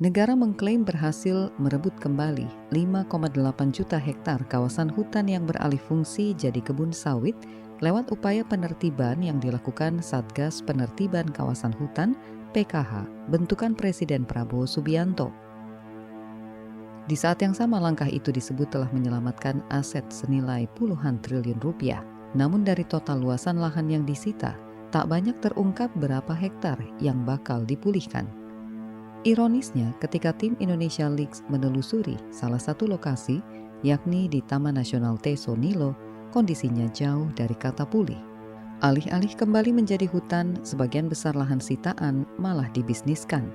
Negara mengklaim berhasil merebut kembali 5,8 juta hektar kawasan hutan yang beralih fungsi jadi kebun sawit lewat upaya penertiban yang dilakukan Satgas Penertiban Kawasan Hutan (PKH) bentukan Presiden Prabowo Subianto. Di saat yang sama langkah itu disebut telah menyelamatkan aset senilai puluhan triliun rupiah. Namun dari total luasan lahan yang disita, tak banyak terungkap berapa hektar yang bakal dipulihkan. Ironisnya, ketika tim Indonesia Leaks menelusuri salah satu lokasi, yakni di Taman Nasional Teso Nilo, kondisinya jauh dari kata pulih. Alih-alih kembali menjadi hutan, sebagian besar lahan sitaan malah dibisniskan.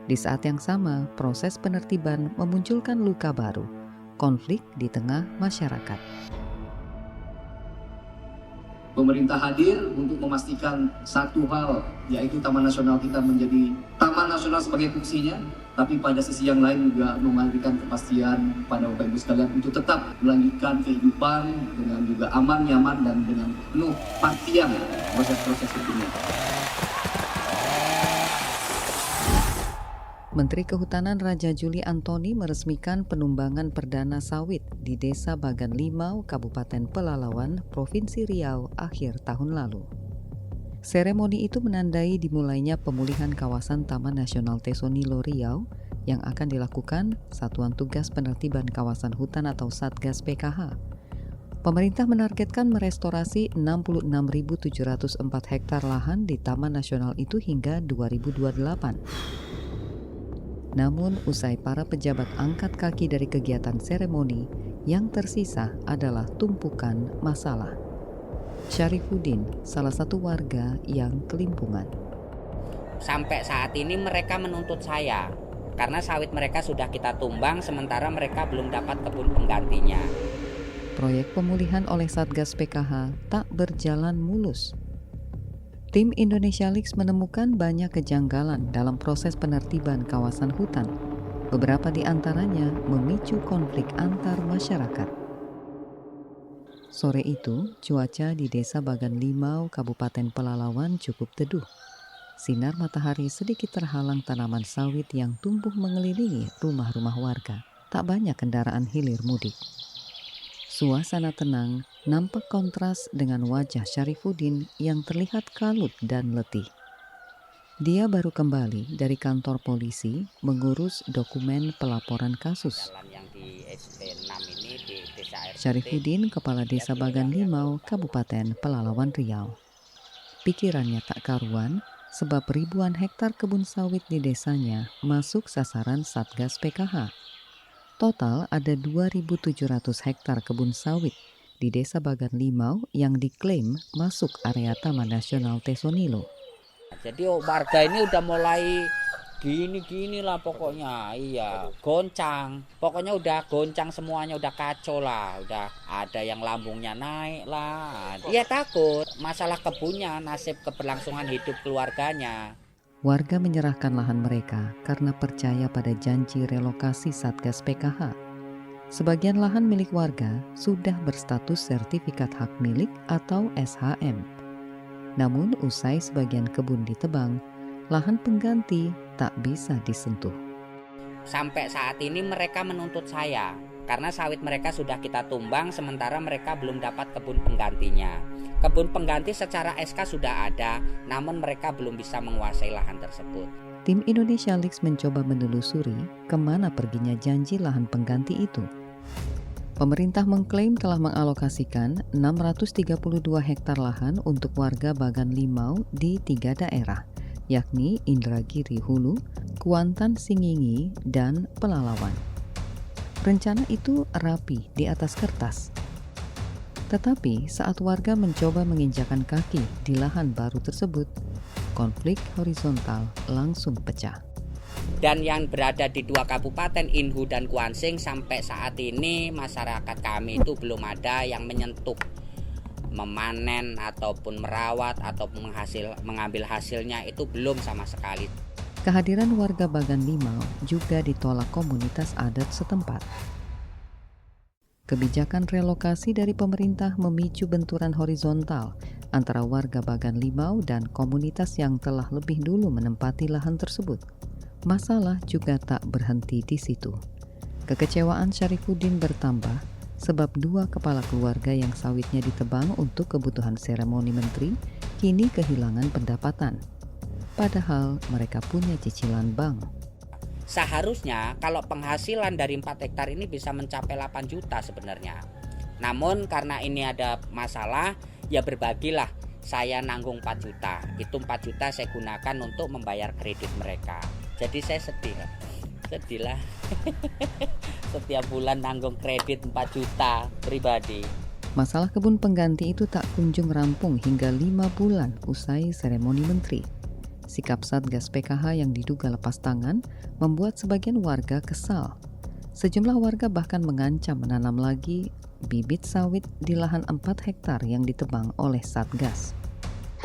Di saat yang sama, proses penertiban memunculkan luka baru, konflik di tengah masyarakat. Pemerintah hadir untuk memastikan satu hal, yaitu Taman Nasional kita menjadi Taman Nasional sebagai fungsinya, tapi pada sisi yang lain juga memberikan kepastian pada Bapak Ibu sekalian untuk tetap melanjutkan kehidupan dengan juga aman, nyaman, dan dengan penuh pastian proses-proses hukumnya. Menteri Kehutanan Raja Juli Antoni meresmikan penumbangan perdana sawit di Desa Bagan Limau, Kabupaten Pelalawan, Provinsi Riau akhir tahun lalu. Seremoni itu menandai dimulainya pemulihan kawasan Taman Nasional Teso Nilo Riau yang akan dilakukan Satuan Tugas Penertiban Kawasan Hutan atau Satgas PKH. Pemerintah menargetkan merestorasi 66.704 hektar lahan di Taman Nasional itu hingga 2028. Namun, usai para pejabat angkat kaki dari kegiatan seremoni, yang tersisa adalah tumpukan masalah. Syarifuddin, salah satu warga yang kelimpungan. Sampai saat ini mereka menuntut saya, karena sawit mereka sudah kita tumbang, sementara mereka belum dapat kebun penggantinya. Proyek pemulihan oleh Satgas PKH tak berjalan mulus. Tim Indonesia Leaks menemukan banyak kejanggalan dalam proses penertiban kawasan hutan. Beberapa di antaranya memicu konflik antar masyarakat. Sore itu, cuaca di Desa Bagan Limau, Kabupaten Pelalawan cukup teduh. Sinar matahari sedikit terhalang tanaman sawit yang tumbuh mengelilingi rumah-rumah warga. Tak banyak kendaraan hilir mudik. Suasana tenang nampak kontras dengan wajah Syarifuddin yang terlihat kalut dan letih. Dia baru kembali dari kantor polisi mengurus dokumen pelaporan kasus. Syarifuddin, Kepala Desa Bagan Limau, Kabupaten Pelalawan Riau. Pikirannya tak karuan sebab ribuan hektar kebun sawit di desanya masuk sasaran Satgas PKH. Total ada 2.700 hektar kebun sawit di Desa Bagan Limau yang diklaim masuk area Taman Nasional Teso Nilo. Jadi warga ini udah mulai gini lah pokoknya, iya goncang. Pokoknya udah goncang semuanya, udah kacau lah, udah ada yang lambungnya naik lah. Iya takut masalah kebunnya, nasib keberlangsungan hidup keluarganya. Warga menyerahkan lahan mereka karena percaya pada janji relokasi Satgas PKH. Sebagian lahan milik warga sudah berstatus sertifikat hak milik atau SHM. Namun usai sebagian kebun ditebang, lahan pengganti tak bisa disentuh. Sampai saat ini mereka menuntut saya karena sawit mereka sudah kita tumbang, sementara mereka belum dapat kebun penggantinya. Kebun pengganti secara SK sudah ada, namun mereka belum bisa menguasai lahan tersebut. Tim Indonesia Leaks mencoba menelusuri kemana perginya janji lahan pengganti itu. Pemerintah mengklaim telah mengalokasikan 632 hektar lahan untuk warga Bagan Limau di 3 daerah, yakni Indragiri Hulu, Kuantan Singingi, dan Pelalawan. Rencana itu rapi di atas kertas. Tetapi saat warga mencoba menginjakan kaki di lahan baru tersebut, konflik horizontal langsung pecah. Dan yang berada di 2 kabupaten Inhu dan Kuansing sampai saat ini masyarakat kami itu belum ada yang menyentuh, memanen ataupun merawat ataupun mengambil hasilnya itu belum sama sekali. Kehadiran warga Bagan Limau juga ditolak komunitas adat setempat. Kebijakan relokasi dari pemerintah memicu benturan horizontal antara warga Bagan Limau dan komunitas yang telah lebih dulu menempati lahan tersebut. Masalah juga tak berhenti di situ. Kekecewaan Syarifuddin bertambah sebab 2 kepala keluarga yang sawitnya ditebang untuk kebutuhan seremoni menteri kini kehilangan pendapatan. Padahal mereka punya cicilan bank. Seharusnya kalau penghasilan dari 4 hektar ini bisa mencapai 8 juta sebenarnya. Namun karena ini ada masalah, ya berbagilah. Saya nanggung 4 juta. Itu 4 juta saya gunakan untuk membayar kredit mereka. Jadi saya sedih lah. Setiap bulan nanggung kredit 4 juta pribadi. Masalah kebun pengganti itu tak kunjung rampung hingga 5 bulan usai seremoni menteri. Sikap Satgas PKH yang diduga lepas tangan membuat sebagian warga kesal. Sejumlah warga bahkan mengancam menanam lagi bibit sawit di lahan 4 hektar yang ditebang oleh Satgas.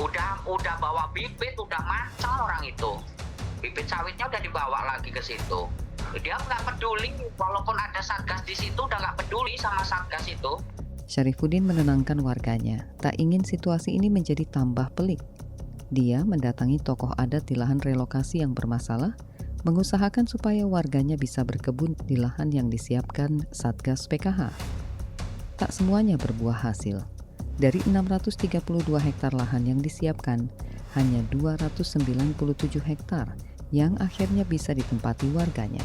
Udah bawa bibit, udah macam orang itu. Bibit sawitnya udah dibawa lagi ke situ. Dia nggak peduli, walaupun ada Satgas di situ udah nggak peduli sama Satgas itu. Syarifuddin menenangkan warganya, tak ingin situasi ini menjadi tambah pelik. Dia mendatangi tokoh adat di lahan relokasi yang bermasalah, mengusahakan supaya warganya bisa berkebun di lahan yang disiapkan Satgas PKH. Tak semuanya berbuah hasil. Dari 632 hektar lahan yang disiapkan, hanya 297 hektar yang akhirnya bisa ditempati warganya.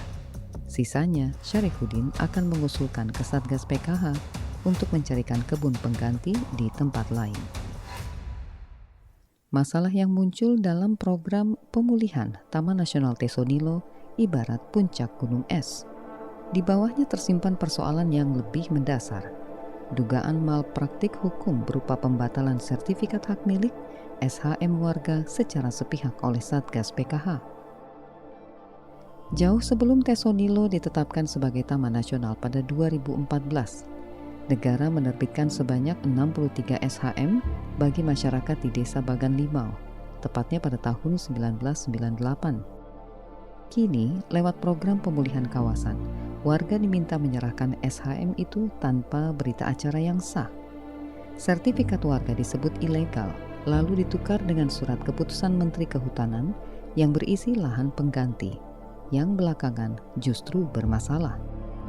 Sisanya, Syarifuddin akan mengusulkan ke Satgas PKH untuk mencarikan kebun pengganti di tempat lain. Masalah yang muncul dalam program pemulihan Taman Nasional Tesonilo ibarat puncak gunung es. Di bawahnya tersimpan persoalan yang lebih mendasar. Dugaan malpraktik hukum berupa pembatalan sertifikat hak milik SHM warga secara sepihak oleh Satgas PKH. Jauh sebelum Tesonilo ditetapkan sebagai Taman Nasional pada 2014, negara menerbitkan sebanyak 63 SHM bagi masyarakat di Desa Bagan Limau, tepatnya pada tahun 1998. Kini, lewat program pemulihan kawasan, warga diminta menyerahkan SHM itu tanpa berita acara yang sah. Sertifikat warga disebut ilegal, lalu ditukar dengan surat keputusan Menteri Kehutanan yang berisi lahan pengganti, yang belakangan justru bermasalah.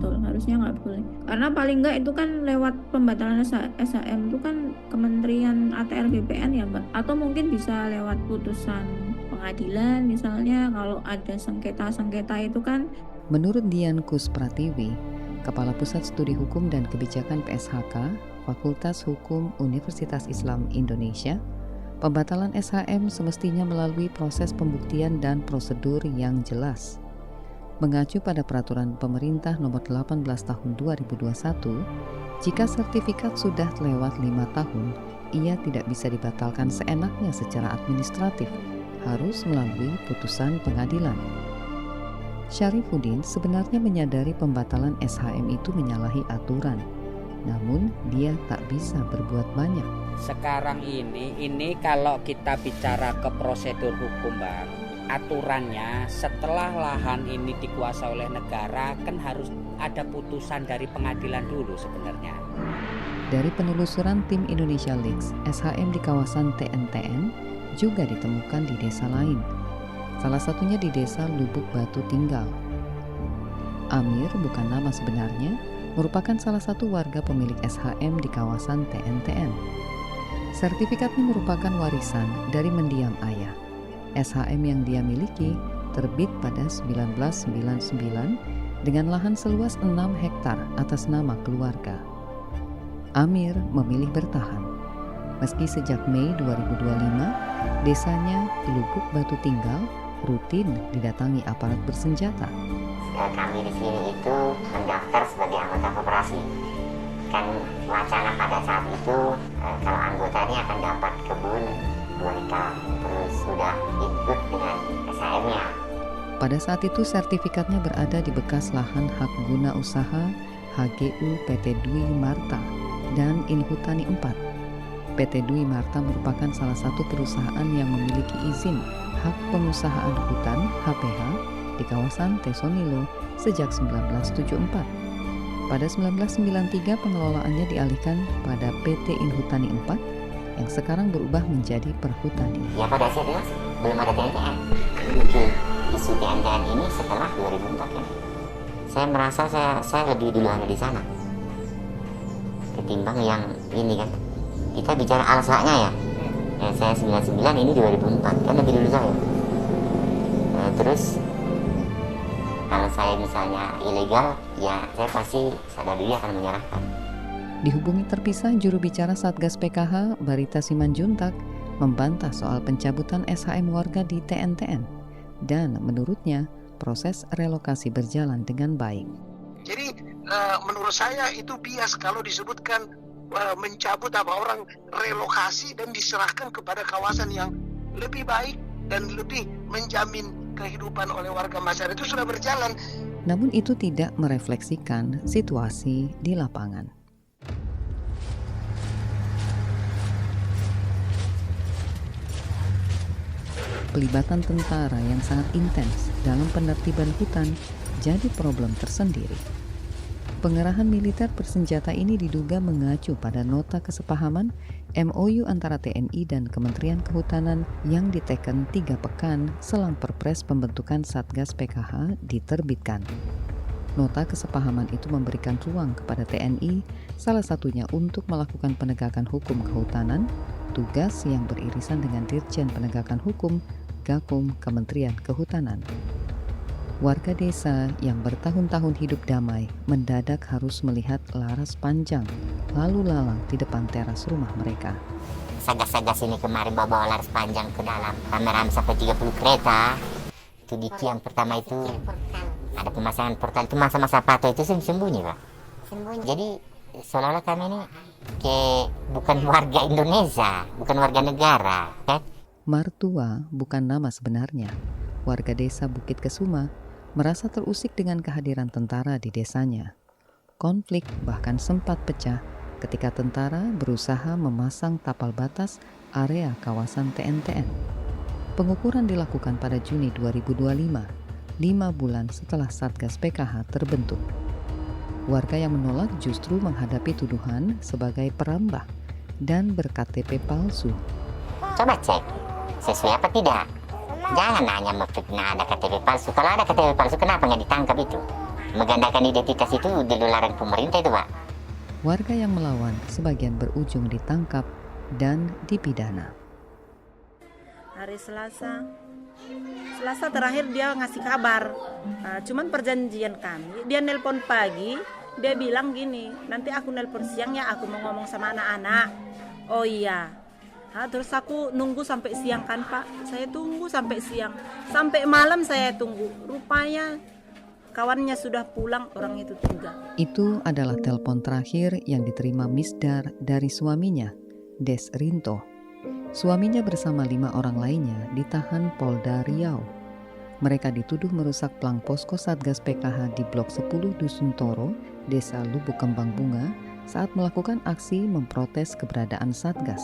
Harusnya nggak boleh, karena paling nggak itu kan lewat pembatalan SHM itu kan Kementerian ATR BPN ya Mbak, atau mungkin bisa lewat putusan pengadilan misalnya kalau ada sengketa itu kan. Menurut Dian Kus Pratiwi, Kepala Pusat Studi Hukum dan Kebijakan PSHK, Fakultas Hukum Universitas Islam Indonesia, pembatalan SHM semestinya melalui proses pembuktian dan prosedur yang jelas. Mengacu pada peraturan pemerintah nomor 18 tahun 2021, jika sertifikat sudah lewat 5 tahun, ia tidak bisa dibatalkan seenaknya secara administratif, harus melalui putusan pengadilan. Syarifuddin sebenarnya menyadari pembatalan SHM itu menyalahi aturan, namun dia tak bisa berbuat banyak. Sekarang ini kalau kita bicara ke prosedur hukum Bang, aturannya setelah lahan ini dikuasai oleh negara kan harus ada putusan dari pengadilan dulu sebenarnya. Dari penelusuran tim Indonesia Leaks, SHM di kawasan TNTN juga ditemukan di desa lain. Salah satunya di desa Lubuk Batu Tinggal. Amir, bukan nama sebenarnya, merupakan salah satu warga pemilik SHM di kawasan TNTN. Sertifikatnya merupakan warisan dari mendiang ayah. SHM yang dia miliki terbit pada 1999 dengan lahan seluas 6 hektar atas nama keluarga. Amir memilih bertahan. Meski sejak Mei 2025, desanya Lubuk Batu Tinggal rutin didatangi aparat bersenjata. Kami di sini itu mendaftar sebagai anggota koperasi. Kan wacana pada saat itu kalau anggota ini akan dapat kebun 2 hektar, terus sudah ikut dengan SHM-nya. Pada saat itu sertifikatnya berada di bekas lahan hak guna usaha HGU PT Dwi Marta dan Inhutani 4. PT Dwi Marta merupakan salah satu perusahaan yang memiliki izin hak pengusahaan hutan HPH di kawasan Tesonilo sejak 1974. Pada 1993 pengelolaannya dialihkan pada PT Inhutani 4 yang sekarang berubah menjadi perhutani. Ya pada saat itu belum ada TNTN. Muncul isu TNTN ini setelah 2004 kan. Saya merasa saya lebih dulu ada di sana ketimbang yang ini kan. Kita bicara alsaknya ya. Saya 99, ini 2004, kan lebih dulu saya. Terus kalau saya misalnya ilegal, ya saya pasti sadar diri akan menyerahkan. Dihubungi terpisah, juru bicara Satgas PKH, Barita Simanjuntak, membantah soal pencabutan SHM warga di TNTN. Dan menurutnya, proses relokasi berjalan dengan baik. Jadi menurut saya itu bias kalau disebutkan mencabut orang relokasi dan diserahkan kepada kawasan yang lebih baik dan lebih menjamin kehidupan oleh warga masyarakat. Itu sudah berjalan. Namun itu tidak merefleksikan situasi di lapangan. Pelibatan tentara yang sangat intens dalam penertiban hutan jadi problem tersendiri. Pengerahan militer bersenjata ini diduga mengacu pada nota kesepahaman MOU antara TNI dan Kementerian Kehutanan yang diteken 3 pekan selang Perpres pembentukan Satgas PKH diterbitkan. Nota kesepahaman itu memberikan ruang kepada TNI, salah satunya untuk melakukan penegakan hukum kehutanan, tugas yang beririsan dengan Dirjen Penegakan Hukum, Gakum Kementerian Kehutanan. Warga desa yang bertahun-tahun hidup damai mendadak harus melihat laras panjang lalu lalang di depan teras rumah mereka. Satgas ini kemarin bawa laras panjang ke dalam, rame-rame sampai 30 kereta. Itu di tiang pertama itu ada pemasangan portal, itu masa-masa Pato itu sembunyi Pak. Jadi seolah-olah kami ini bukan warga Indonesia, bukan warga negara kan? Martua bukan nama sebenarnya. Warga desa Bukit Kesuma merasa terusik dengan kehadiran tentara di desanya. Konflik bahkan sempat pecah ketika tentara berusaha memasang tapal batas area kawasan TNTN. Pengukuran dilakukan pada Juni 2025, 5 bulan setelah Satgas PKH terbentuk. Warga yang menolak justru menghadapi tuduhan sebagai perambah dan ber-KTP palsu. Coba cek, sesuai apa tidak? Jangan hanya memfitnah ada KTP palsu. Kalau ada KTP palsu, kenapa nggak ditangkap itu? Menggandakan identitas itu di luaran pemerintah itu, Pak. Warga yang melawan sebagian berujung ditangkap dan dipidana. Hari Selasa terakhir dia ngasih kabar. Cuman perjanjian kami, dia nelpon pagi, dia bilang gini, nanti aku nelpon siang ya, aku mau ngomong sama anak-anak. Oh iya. Terus aku nunggu sampai siang kan Pak, saya tunggu sampai siang, sampai malam saya tunggu. Rupanya kawannya sudah pulang, orang itu 3. Itu adalah telepon terakhir yang diterima Misdar dari suaminya, Des Rinto. Suaminya bersama 5 orang lainnya ditahan Polda Riau. Mereka dituduh merusak plang posko Satgas PKH di Blok 10 Dusun Toro, Desa Lubuk Kembang Bunga saat melakukan aksi memprotes keberadaan Satgas.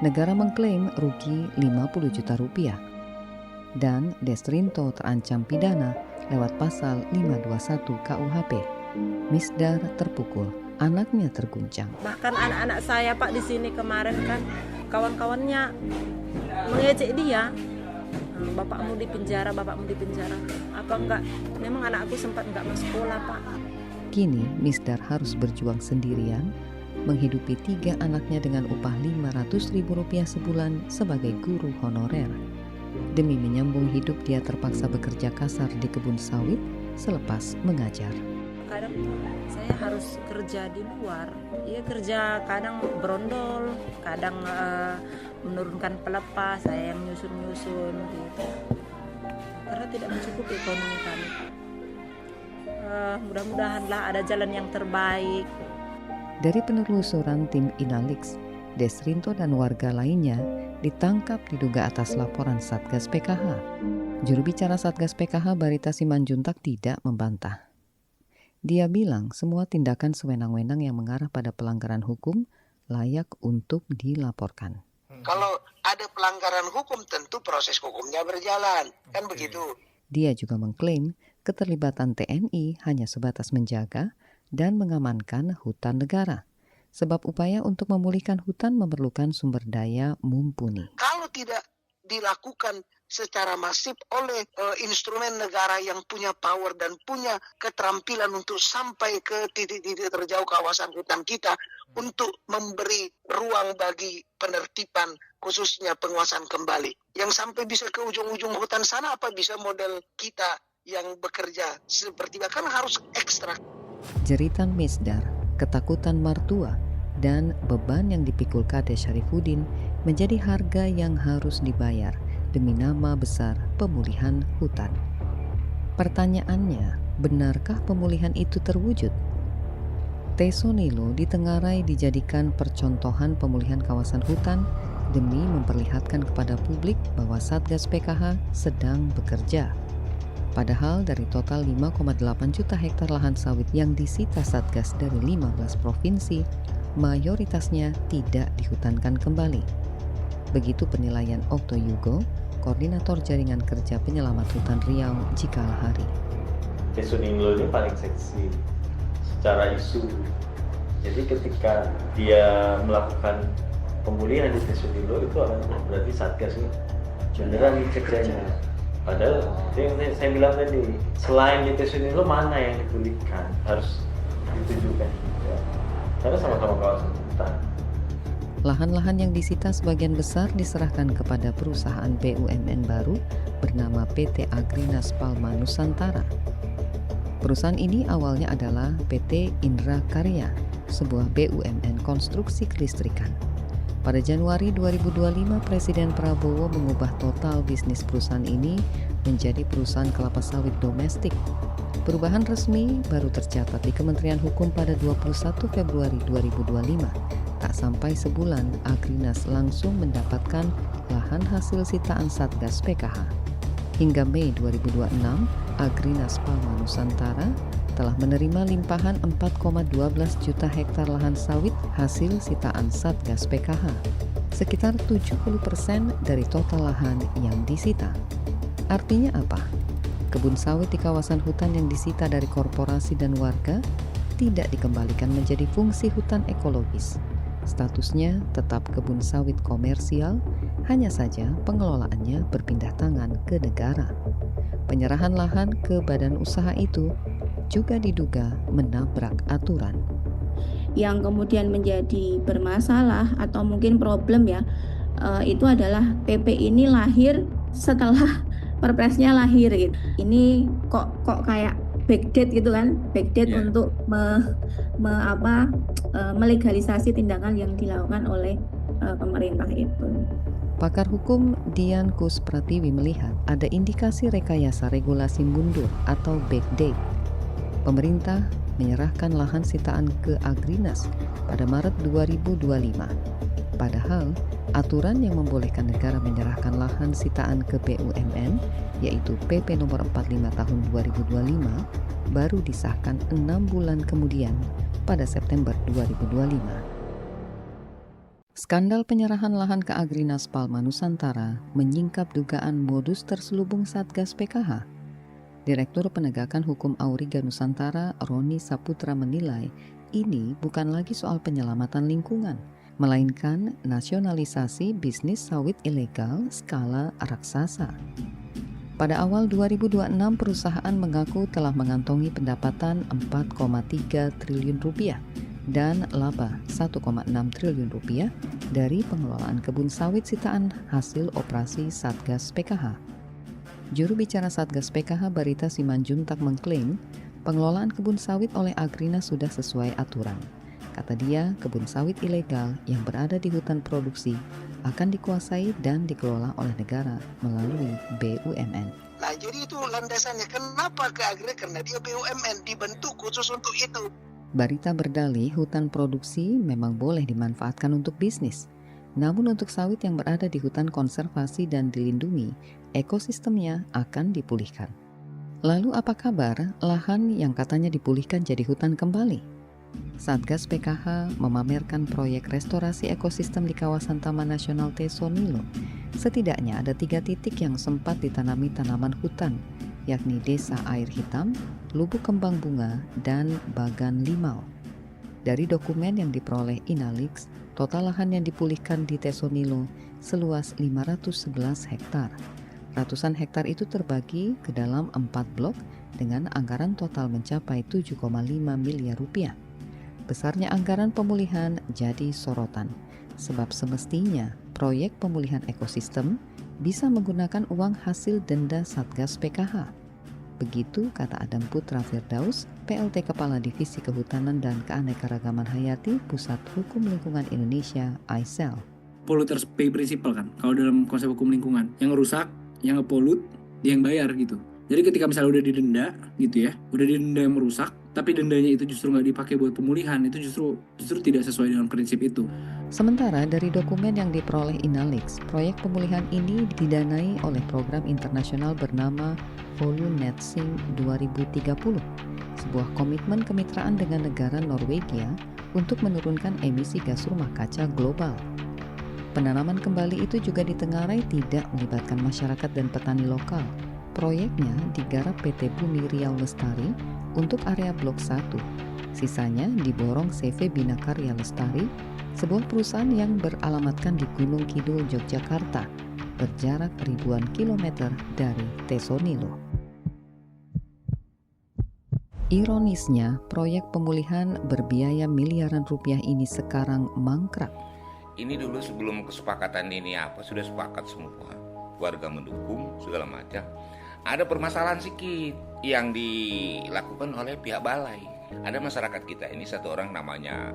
Negara mengklaim rugi 50 juta rupiah. Dan Des Rinto terancam pidana lewat pasal 521 KUHP. Misdar terpukul, anaknya terguncang. Bahkan anak-anak saya Pak di sini kemarin kan kawan-kawannya mengejek dia. Bapakmu di penjara. Apa enggak? Memang anakku sempat enggak masuk sekolah Pak. Kini Misdar harus berjuang sendirian menghidupi 3 anaknya dengan upah Rp500.000 sebulan sebagai guru honorer. Demi menyambung hidup dia terpaksa bekerja kasar di kebun sawit selepas mengajar. Kadang saya harus kerja di luar. Iya kerja kadang berondol, kadang menurunkan pelepah, saya yang nyusun gitu. Karena tidak mencukupi ekonomi kami. Mudah-mudahanlah ada jalan yang terbaik. Dari penelusuran tim Inalix, Des Rinto dan warga lainnya ditangkap diduga atas laporan Satgas PKH. Juru bicara Satgas PKH Barita Simanjuntak tidak membantah. Dia bilang semua tindakan sewenang-wenang yang mengarah pada pelanggaran hukum layak untuk dilaporkan. Kalau ada pelanggaran hukum tentu proses hukumnya berjalan, kan begitu. Dia juga mengklaim keterlibatan TNI hanya sebatas menjaga dan mengamankan hutan negara. sebab upaya untuk memulihkan hutan memerlukan sumber daya mumpuni. Kalau tidak dilakukan secara masif oleh instrumen negara yang punya power dan punya keterampilan untuk sampai ke titik-titik terjauh kawasan hutan kita untuk memberi ruang bagi penertiban khususnya penguasaan kembali. Yang sampai bisa ke ujung-ujung hutan sana, apa bisa model kita yang bekerja seperti kan harus ekstrak. Jeritan Misdar, ketakutan mertua, dan beban yang dipikul Kades Syarifuddin menjadi harga yang harus dibayar demi nama besar pemulihan hutan. Pertanyaannya, benarkah pemulihan itu terwujud? Tesonilo ditengarai dijadikan percontohan pemulihan kawasan hutan demi memperlihatkan kepada publik bahwa Satgas PKH sedang bekerja. Padahal dari total 5,8 juta hektar lahan sawit yang disita Satgas dari 15 provinsi, mayoritasnya tidak dihutankan kembali. Begitu penilaian Okto Yugo, Koordinator Jaringan Kerja Penyelamat Hutan Riau, Jikalahari. Tesonilo ini paling seksi secara isu. Jadi ketika dia melakukan pemulihan di Tesonilo itu akan berarti Satgas ini beneran kerjanya. Padahal yang saya bilang tadi, selain di Tesonilo mana yang dipulihkan harus ditujukan juga. Karena sama-sama kawasan hutan. Lahan-lahan yang disita sebagian besar diserahkan kepada perusahaan BUMN baru bernama PT Agrinas Palma Nusantara. Perusahaan ini awalnya adalah PT Indra Karya, sebuah BUMN konstruksi kelistrikan. Pada Januari 2025, Presiden Prabowo mengubah total bisnis perusahaan ini menjadi perusahaan kelapa sawit domestik. Perubahan resmi baru tercatat di Kementerian Hukum pada 21 Februari 2025. Tak sampai sebulan, Agrinas langsung mendapatkan lahan hasil sitaan Satgas PKH. Hingga Mei 2026, Agrinas Palma Nusantara telah menerima limpahan 4,12 juta hektar lahan sawit hasil sitaan Satgas PKH, sekitar 70% dari total lahan yang disita. Artinya apa? Kebun sawit di kawasan hutan yang disita dari korporasi dan warga tidak dikembalikan menjadi fungsi hutan ekologis. Statusnya tetap kebun sawit komersial, hanya saja pengelolaannya berpindah tangan ke negara. Penyerahan lahan ke badan usaha itu juga diduga menabrak aturan. Yang kemudian menjadi bermasalah atau mungkin problem ya, itu adalah PP ini lahir setelah Perpresnya lahir gitu. Ini kok kayak backdate gitu kan, backdate untuk melegalisasi tindakan yang dilakukan oleh pemerintah itu. Pakar hukum Dian Kus Pratiwi melihat ada indikasi rekayasa regulasi mundur atau backdate. Pemerintah menyerahkan lahan sitaan ke Agrinas pada Maret 2025. Padahal aturan yang membolehkan negara menyerahkan lahan sitaan ke BUMN, yaitu PP nomor 45 tahun 2025, baru disahkan 6 bulan kemudian pada September 2025. Skandal penyerahan lahan ke Agrinas Palma Nusantara menyingkap dugaan modus terselubung Satgas PKH. Direktur Penegakan Hukum Auriga Nusantara, Roni Saputra menilai ini bukan lagi soal penyelamatan lingkungan, melainkan nasionalisasi bisnis sawit ilegal skala raksasa. Pada awal 2026, perusahaan mengaku telah mengantongi pendapatan 4,3 triliun rupiah dan laba 1,6 triliun rupiah dari pengelolaan kebun sawit sitaan hasil operasi Satgas PKH. Juru bicara Satgas PKH Barita Simanjuntak mengklaim pengelolaan kebun sawit oleh Agrinas sudah sesuai aturan. Kata dia, kebun sawit ilegal yang berada di hutan produksi akan dikuasai dan dikelola oleh negara melalui BUMN. Nah, jadi itu landasannya. Kenapa ke Agrinas? Karena dia BUMN dibentuk khusus untuk itu. Barita berdalih hutan produksi memang boleh dimanfaatkan untuk bisnis. Namun untuk sawit yang berada di hutan konservasi dan dilindungi, ekosistemnya akan dipulihkan. Lalu apa kabar lahan yang katanya dipulihkan jadi hutan kembali? Satgas PKH memamerkan proyek restorasi ekosistem di kawasan Taman Nasional Tesonilo. Setidaknya ada 3 titik yang sempat ditanami tanaman hutan, yakni Desa Air Hitam, Lubuk Kembang Bunga, dan Bagan Limau. Dari dokumen yang diperoleh Inalix, total lahan yang dipulihkan di Tesonilo seluas 511 hektar. Ratusan hektar itu terbagi ke dalam 4 blok dengan anggaran total mencapai 7,5 miliar rupiah. Besarnya anggaran pemulihan jadi sorotan, sebab semestinya proyek pemulihan ekosistem bisa menggunakan uang hasil denda Satgas PKH. Begitu kata Adam Putra Firdaus, PLT Kepala Divisi Kehutanan dan Keanekaragaman Hayati Pusat Hukum Lingkungan Indonesia, AISEL. Polluters pay principle kan, kalau dalam konsep hukum lingkungan. Yang rusak, yang nge-pollute, dia yang bayar gitu. Jadi ketika misalnya udah didenda gitu ya, udah didenda yang merusak, tapi dendanya itu justru nggak dipakai buat pemulihan, itu justru tidak sesuai dengan prinsip itu. Sementara dari dokumen yang diperoleh Inalix, proyek pemulihan ini didanai oleh program internasional bernama Volunetsing 2030, sebuah komitmen kemitraan dengan negara Norwegia untuk menurunkan emisi gas rumah kaca global. Penanaman kembali itu juga ditengarai tidak melibatkan masyarakat dan petani lokal. Proyeknya digarap PT Bumi Riau Lestari untuk area Blok 1. Sisanya diborong CV Binakarya Lestari, sebuah perusahaan yang beralamatkan di Gunung Kidul, Yogyakarta, berjarak ribuan kilometer dari Tesonilo. Ironisnya, proyek pemulihan berbiaya miliaran rupiah ini sekarang mangkrak. Ini dulu sebelum kesepakatan ini sudah sepakat semua, warga mendukung segala macam. Ada permasalahan sedikit yang dilakukan oleh pihak balai. Ada masyarakat kita ini, satu orang namanya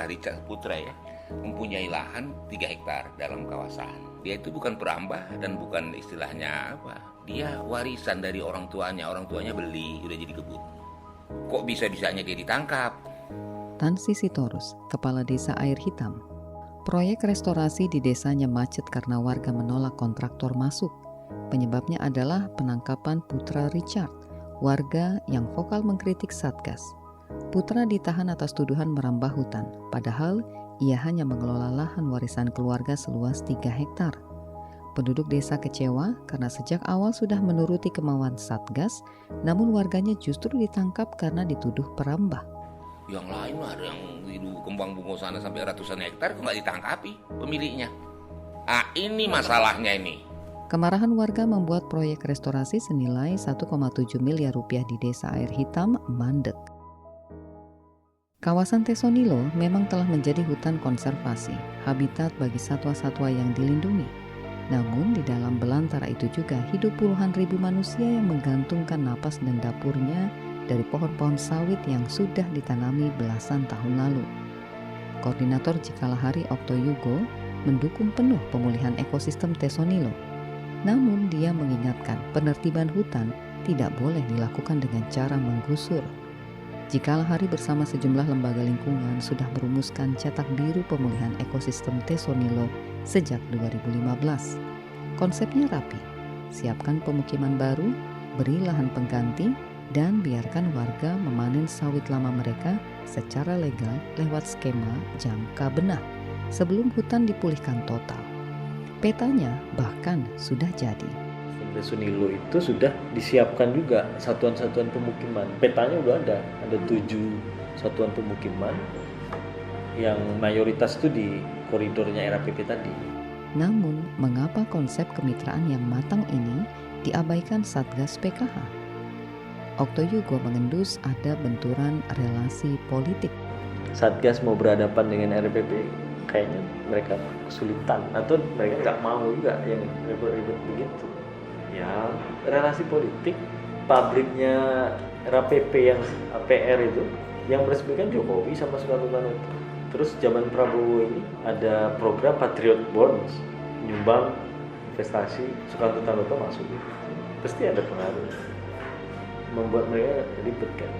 Richard Putra ya, mempunyai lahan 3 hektar dalam kawasan. Dia itu bukan perambah dan bukan istilahnya dia warisan dari orang tuanya beli, udah jadi kebun. Kok bisa-bisanya dia ditangkap? Tansi Sitorus, Kepala Desa Air Hitam. Proyek restorasi di desanya macet karena warga menolak kontraktor masuk. Penyebabnya adalah penangkapan Putra Richard, warga yang vokal mengkritik Satgas. Putra ditahan atas tuduhan merambah hutan, padahal ia hanya mengelola lahan warisan keluarga seluas 3 hektar. Penduduk desa kecewa karena sejak awal sudah menuruti kemauan Satgas, namun warganya justru ditangkap karena dituduh perambah. Yang lain ada yang di Kembang Bungo sana sampai ratusan hektar kok nggak ditangkapi pemiliknya. Ini masalahnya ini. Kemarahan warga membuat proyek restorasi senilai 1,7 miliar rupiah di Desa Air Hitam mandek. Kawasan Tesonilo memang telah menjadi hutan konservasi, habitat bagi satwa-satwa yang dilindungi. Namun di dalam belantara itu juga hidup puluhan ribu manusia yang menggantungkan napas dan dapurnya dari pohon-pohon sawit yang sudah ditanami belasan tahun lalu. Koordinator Cikalahari Okto Yugo mendukung penuh pemulihan ekosistem Tesonilo. Namun dia mengingatkan penertiban hutan tidak boleh dilakukan dengan cara menggusur. Cikalahari bersama sejumlah lembaga lingkungan sudah merumuskan cetak biru pemulihan ekosistem Tesonilo sejak 2015. Konsepnya rapi, siapkan pemukiman baru, beri lahan pengganti, dan biarkan warga memanen sawit lama mereka secara legal lewat skema jangka benah sebelum hutan dipulihkan total. Petanya bahkan sudah jadi. Tesonilo itu sudah disiapkan juga satuan-satuan pemukiman. Petanya udah ada 7 satuan pemukiman yang mayoritas itu di koridornya RAPP tadi. Namun, mengapa konsep kemitraan yang matang ini diabaikan Satgas PKH? Okto Yugo mengendus ada benturan relasi politik. Satgas mau berhadapan dengan RPP, kayaknya mereka kesulitan atau mereka nggak mau juga yang ribet-ribet begitu. Ya, relasi politik, pabriknya RAPP yang PR itu, yang meresmikan Jokowi sama Soekarno. Terus zaman Prabowo ini ada program Patriot Bonds, nyumbang investasi Soekarno masuk. Pasti ada pengaruh, membuat mereka ribet kan.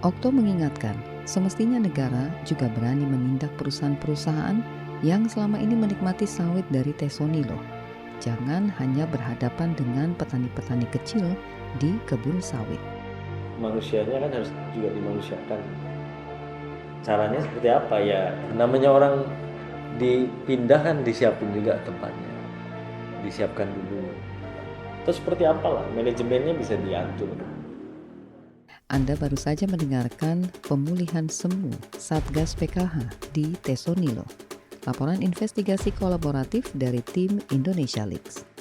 Okto mengingatkan, semestinya negara juga berani menindak perusahaan-perusahaan yang selama ini menikmati sawit dari Tesonilo. Jangan hanya berhadapan dengan petani-petani kecil di kebun sawit. Manusianya kan harus juga dimanusiakan. Caranya seperti apa ya? Namanya orang dipindahkan, disiapin juga tempatnya. Disiapkan dulu. Terus seperti apalah manajemennya bisa diatur. Anda baru saja mendengarkan pemulihan semu Satgas PKH di Tesonilo. Laporan investigasi kolaboratif dari tim Indonesia Leaks.